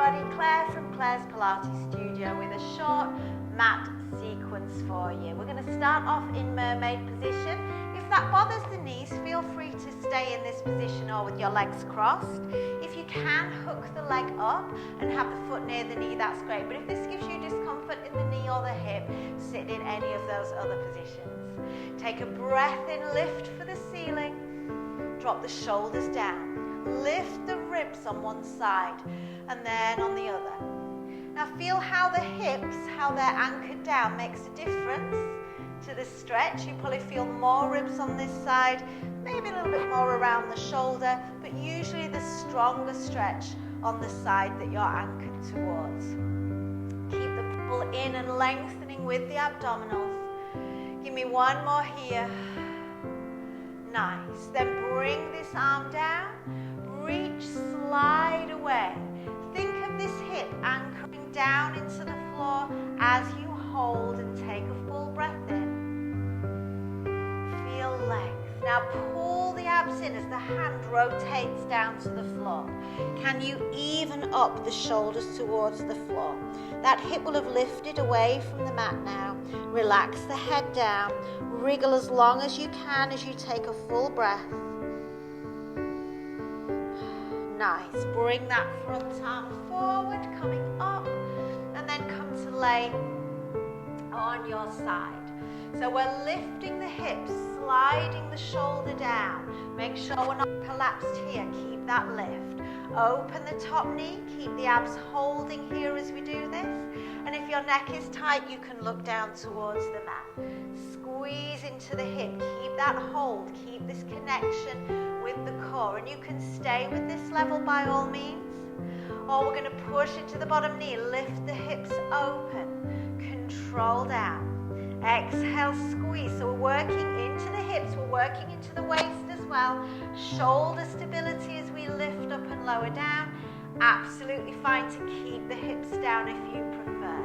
everybody, Claire from Claire's Pilates Studio with a short mat sequence for you. We're going to start off in mermaid position. If that bothers the knees, feel free to stay in this position or with your legs crossed. If you can, hook the leg up and have the foot near the knee, that's great. But if this gives you discomfort in the knee or the hip, sit in any of those other positions. Take a breath in, lift for the ceiling. Drop the shoulders down. Lift the ribs on one side and then on the other. Now feel how the hips, how they're anchored down makes a difference to the stretch. You probably feel more ribs on this side, maybe a little bit more around the shoulder, but usually the stronger stretch on the side that you're anchored towards. Keep the pull in and lengthening with the abdominals. Give me one more here. Nice. Then bring this arm down. Reach, slide away. Think of this hip anchoring down into the floor as you hold and take a full breath in. Feel length. Now pull the abs in as the hand rotates down to the floor. Can you even up the shoulders towards the floor? That hip will have lifted away from the mat now. Relax the head down. Wriggle as long as you can as you take a full breath. Nice. Bring that front arm forward, coming up, and then come to lay on your side. So we're lifting the hips, sliding the shoulder down. Make sure we're not collapsed here. Keep that lift. Open the top knee. Keep the abs holding here as we do this. And if your neck is tight, you can look down towards the mat. Squeeze into the hip. Keep that hold. Keep this connection with the core. And you can stay with this level by all means. Or we're going to push into the bottom knee. Lift the hips open. Control down. Exhale, squeeze. So we're working into the hips. We're working into the waist as well. Shoulder stability as we lift up and lower down. Absolutely fine to keep the hips down if you prefer.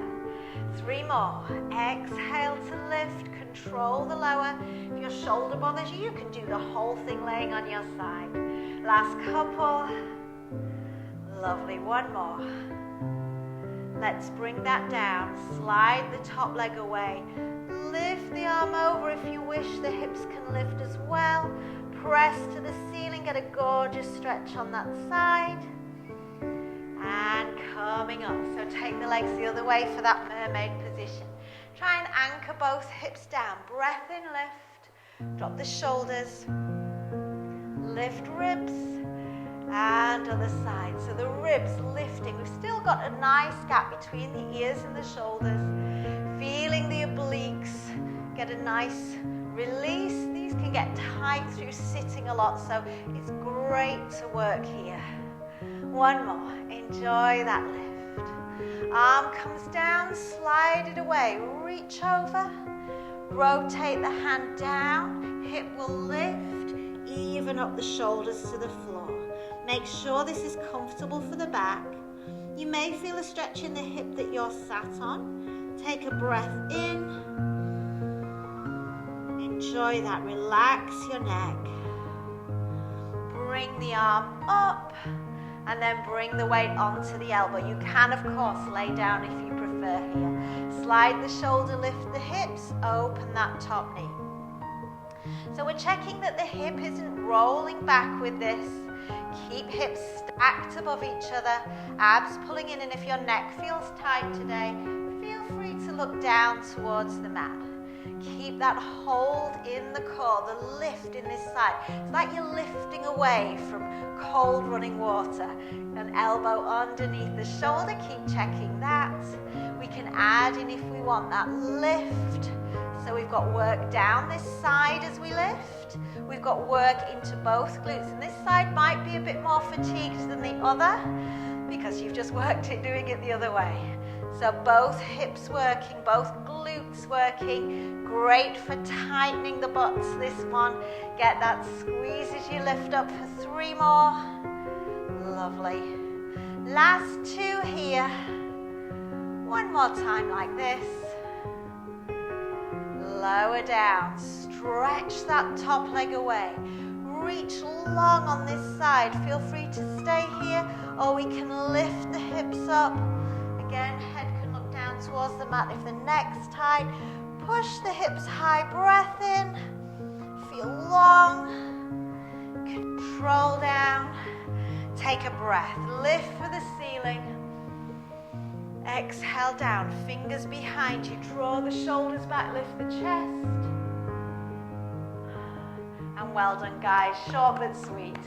3 more. Exhale to lift. Control the lower. If your shoulder bothers you, you can do the whole thing laying on your side. Last couple. Lovely. 1 more. Let's bring that down. Slide the top leg away. Lift the arm over if you wish. The hips can lift as well. Press to the ceiling. Get a gorgeous stretch on that side. And coming up. So take the legs the other way for that mermaid position. Try and anchor both hips down. Breath in, lift. Drop the shoulders. Lift ribs. And other side. So the ribs lifting. We've still got a nice gap between the ears and the shoulders. Feeling the obliques. Get a nice release. These can get tight through sitting a lot, so it's great to work here. 1 more. Enjoy that lift. Arm comes down, slide it away. Reach over. Rotate the hand down. Hip will lift. Even up the shoulders to the floor. Make sure this is comfortable for the back. You may feel a stretch in the hip that you're sat on. Take a breath in. Enjoy that. Relax your neck. Bring the arm up and then bring the weight onto the elbow. You can, of course, lay down if you prefer here. Slide the shoulder, lift the hips, open that top knee. So we're checking that the hip isn't rolling back with this. Keep hips stacked above each other, abs pulling in, and if your neck feels tight today, feel free to look down towards the mat. Keep that hold in the core, the lift in this side. It's like you're lifting away from cold running water. An elbow underneath the shoulder, keep checking that. We can add in if we want that lift. So we've got work down this side as we lift. We've got work into both glutes. And this side might be a bit more fatigued than the other because you've just worked it doing it the other way. So both hips working, both glutes working. Great for tightening the butts, this one. Get that squeeze as you lift up for 3 more. Lovely. Last 2 here. 1 more time like this. Lower down. Stretch that top leg away. Reach long on this side. Feel free to stay here or we can lift the hips up. Again, head can look down towards the mat if the neck's tight. Push the hips high, breath in. Feel long. Control down. Take a breath. Lift for the ceiling. Exhale down. Fingers behind you. Draw the shoulders back. Lift the chest. And well done, guys. Short but sweet.